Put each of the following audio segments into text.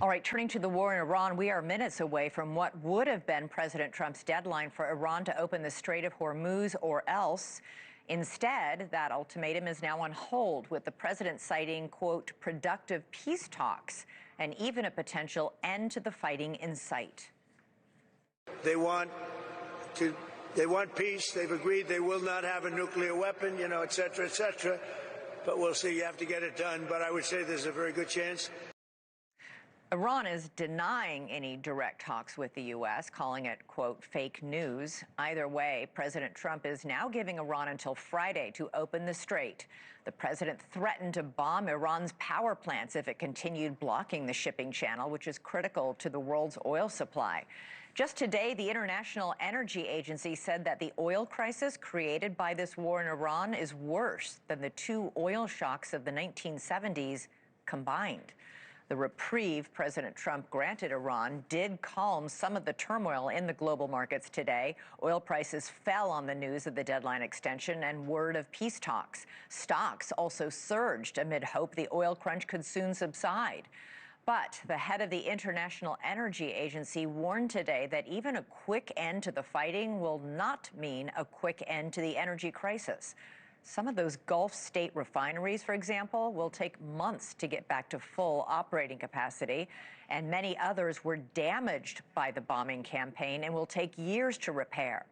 All right, turning to the war in Iran, we are minutes away from what would have been President Trump's deadline for Iran to open the Strait of Hormuz or else. Instead, that ultimatum is now on hold, with the president citing, quote, productive peace talks and even a potential end to the fighting in sight. They want peace. They've agreed they will not have a nuclear weapon, et cetera, et cetera. But we'll see. You have to get it done. But I would say there's a very good chance. Iran is denying any direct talks with the U.S., calling it, quote, fake news. Either way, President Trump is now giving Iran until Friday to open the strait. The president threatened to bomb Iran's power plants if it continued blocking the shipping channel, which is critical to the world's oil supply. Just today, the International Energy Agency said that the oil crisis created by this war in Iran is worse than the two oil shocks of the 1970s combined. The reprieve President Trump granted Iran did calm some of the turmoil in the global markets today. Oil prices fell on the news of the deadline extension and word of peace talks. Stocks also surged amid hope the oil crunch could soon subside. But the head of the International Energy Agency warned today that even a quick end to the fighting will not mean a quick end to the energy crisis. Some of those Gulf state refineries, for example, will take months to get back to full operating capacity, and many others were damaged by the bombing campaign and will take years to repair.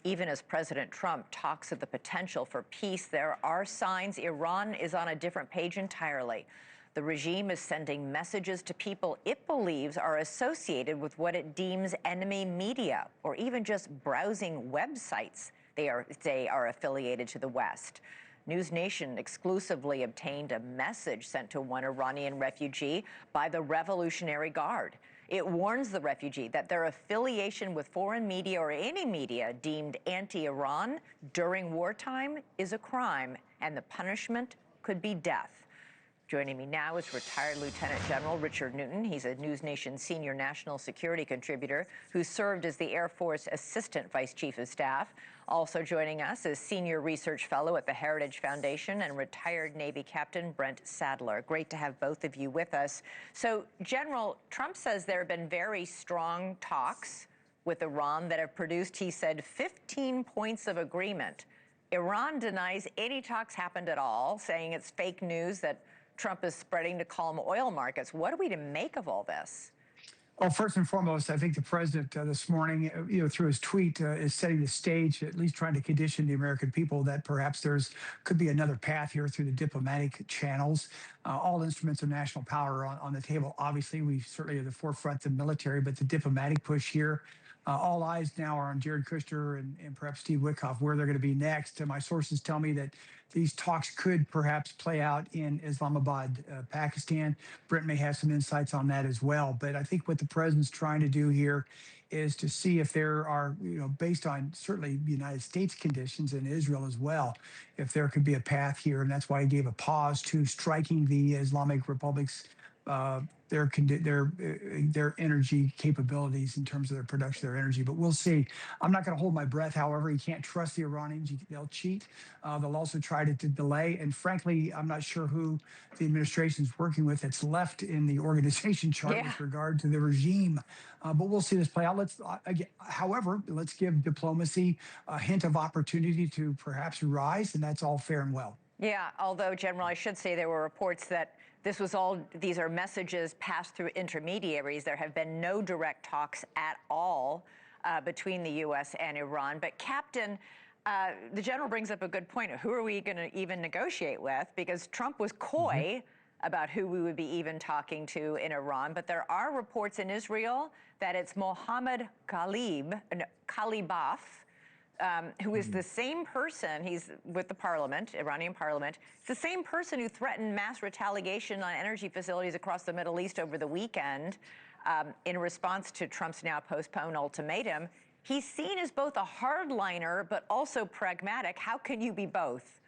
Even as President Trump talks of the potential for peace, there are signs Iran is on a different page entirely. The regime is sending messages to people it believes are associated with what it deems enemy media, or even just browsing websites they are affiliated to the West. NewsNation exclusively obtained a message sent to one Iranian refugee by the Revolutionary Guard. It warns the refugee that their affiliation with foreign media or any media deemed anti-Iran during wartime is a crime, and the punishment could be death. Joining me now is retired Lieutenant General Richard Newton. He's a NewsNation senior national security contributor who served as the Air Force Assistant Vice Chief of Staff. Also joining us is Senior Research Fellow at the Heritage Foundation and retired Navy Captain Brent Sadler. Great to have both of you with us. So, General, Trump says there have been very strong talks with Iran that have produced, he said, 15 points of agreement. Iran denies any talks happened at all, saying it's fake news that Trump is spreading to calm oil markets. What are we to make of all this? Well, first and foremost, I think the president this morning, through his tweet, is setting the stage, at least trying to condition the American people that perhaps could be another path here through the diplomatic channels. All instruments of national power are on the table. Obviously, we certainly are the forefront, the military, but the diplomatic push here. All eyes now are on Jared Kushner and perhaps Steve Witkoff, where they're going to be next. And my sources tell me that these talks could perhaps play out in Islamabad, Pakistan. Brent may have some insights on that as well. But I think what the president's trying to do here is to see if there are, based on certainly the United States conditions and Israel as well, if there could be a path here. And that's why he gave a pause to striking the Islamic Republic's their energy capabilities in terms of their production of their energy. But we'll see. I'm not going to hold my breath. However, you can't trust the Iranians. They'll cheat. They'll also try to delay. And frankly, I'm not sure who the administration is working with that's left in the organization chart with regard to the regime. But we'll see this play out. However, let's give diplomacy a hint of opportunity to perhaps rise, and that's all fair and well. Yeah, although, General, I should say there were reports that these are messages passed through intermediaries. There have been no direct talks at all between the U.S. and Iran. But, Captain, the general brings up a good point. Who are we going to even negotiate with? Because Trump was coy about who we would be even talking to in Iran. But there are reports in Israel that it's Mohammad Ghalibaf, who is the same person, he's with the parliament, Iranian parliament, it's the same person who threatened mass retaliation on energy facilities across the Middle East over the weekend in response to Trump's now postponed ultimatum. He's seen as both a hardliner but also pragmatic. How can you be both?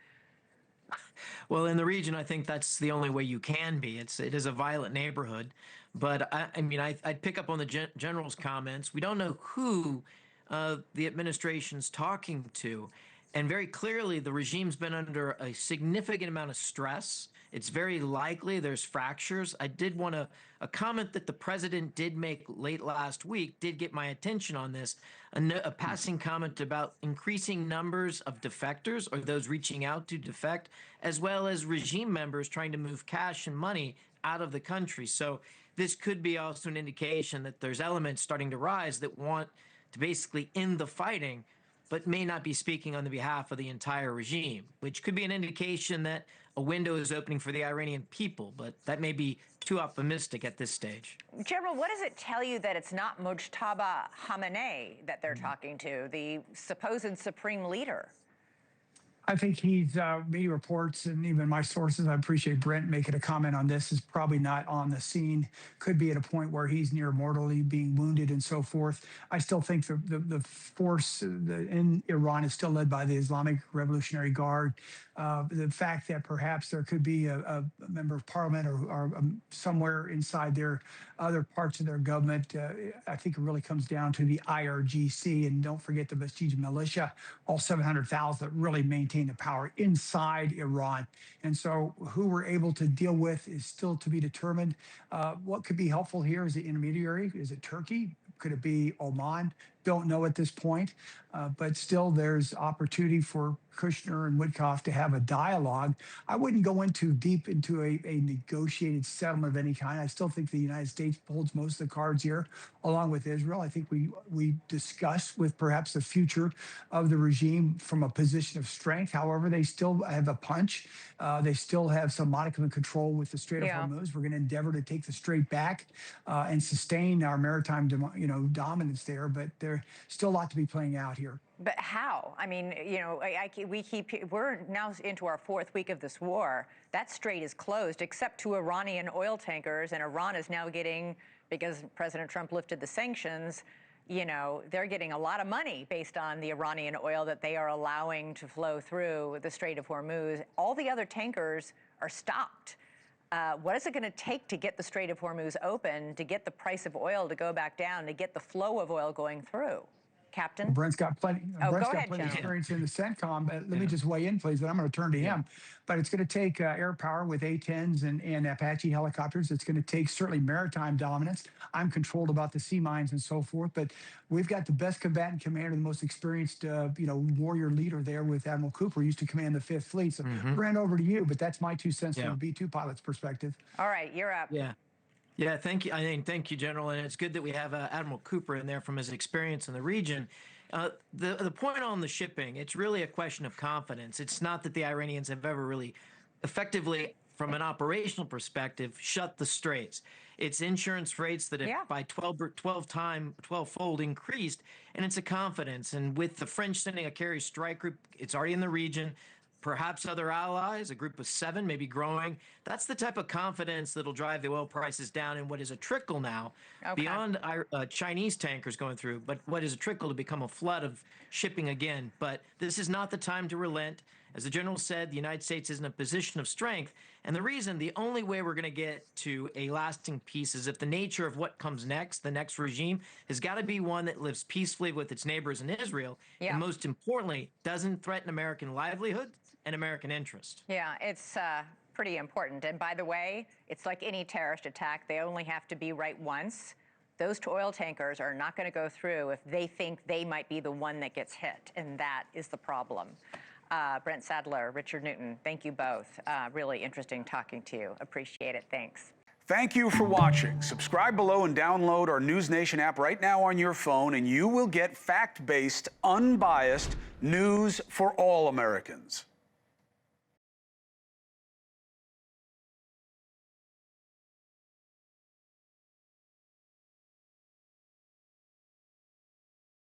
Well, in the region, I think that's the only way you can be. It is a violent neighborhood. But I'd pick up on the general's comments. We don't know who the administration's talking to. And very clearly, the regime's been under a significant amount of stress. It's very likely there's fractures. I did want to, a comment that the president did make late last week did get my attention on this. A passing comment about increasing numbers of defectors or those reaching out to defect, as well as regime members trying to move cash and money out of the country. So this could be also an indication that there's elements starting to rise that want to basically end the fighting, but may not be speaking on the behalf of the entire regime, which could be an indication that a window is opening for the Iranian people, but that may be too optimistic at this stage. General, what does it tell you that it's not Mujtaba Khamenei that they're talking to, the supposed supreme leader? I think he's, media reports and even my sources, I appreciate Brent making a comment on this, is probably not on the scene, could be at a point where he's near mortally being wounded and so forth. I still think the force in Iran is still led by the Islamic Revolutionary Guard. The fact that perhaps there could be a member of parliament or somewhere inside their other parts of their government, I think it really comes down to the IRGC. And don't forget the Basij militia, all 700,000 that really maintain the power inside Iran. And so who we're able to deal with is still to be determined. What could be helpful here is the intermediary. Is it Turkey? Could it be Oman? Don't know at this point, but still there's opportunity for Kushner and Witkoff to have a dialogue. I wouldn't go into deep into a negotiated settlement of any kind. I still think the United States holds most of the cards here, along with Israel. I think we discuss with perhaps the future of the regime from a position of strength. However, they still have a punch. They still have some modicum of control with the Strait of Hormuz. We're going to endeavor to take the strait back and sustain our maritime, dominance there. But there's still a lot to be playing out here. But how? I mean, we're now into our fourth week of this war. That strait is closed except to Iranian oil tankers, and Iran is now getting, because President Trump lifted the sanctions, they're getting a lot of money based on the Iranian oil that they are allowing to flow through the Strait of Hormuz. All the other tankers are stopped. What is it going to take to get the Strait of Hormuz open, to get the price of oil to go back down, to get the flow of oil going through? Captain? Brent's got plenty. Brent's got plenty of General. experience in the CENTCOM. Let me just weigh in, please. And I'm going to turn to him. But it's going to take air power with A-10s and Apache helicopters. It's going to take certainly maritime dominance. I'm controlled about the sea mines and so forth. But we've got the best combatant commander, the most experienced, warrior leader there with Admiral Cooper, who used to command the Fifth Fleet. So Brent, over to you. But that's my 2 cents from a B-2 pilot's perspective. All right, you're up. Yeah, thank you. Thank you, General. And it's good that we have Admiral Cooper in there from his experience in the region. The point on the shipping, it's really a question of confidence. It's not that the Iranians have ever really effectively, from an operational perspective, shut the straits. It's insurance rates that have by 12-fold increased, and it's a confidence. And with the French sending a carrier strike group, it's already in the region. Perhaps other allies, a group of 7, maybe growing. That's the type of confidence that'll drive the oil prices down in what is a trickle now, beyond Chinese tankers going through, but what is a trickle to become a flood of shipping again. But this is not the time to relent. As the General said, the United States is in a position of strength. And the only way we're going to get to a lasting peace is if the nature of what comes next, the next regime, has got to be one that lives peacefully with its neighbors in Israel. And most importantly, doesn't threaten American livelihood and American interest. Yeah, it's pretty important. And by the way, it's like any terrorist attack. They only have to be right once. Those oil tankers are not going to go through if they think they might be the one that gets hit. And that is the problem. Brent Sadler, Richard Newton, thank you both. Really interesting talking to you. Appreciate it. Thanks. Thank you for watching. Subscribe below and download our NewsNation app right now on your phone, and you will get fact-based, unbiased news for all Americans.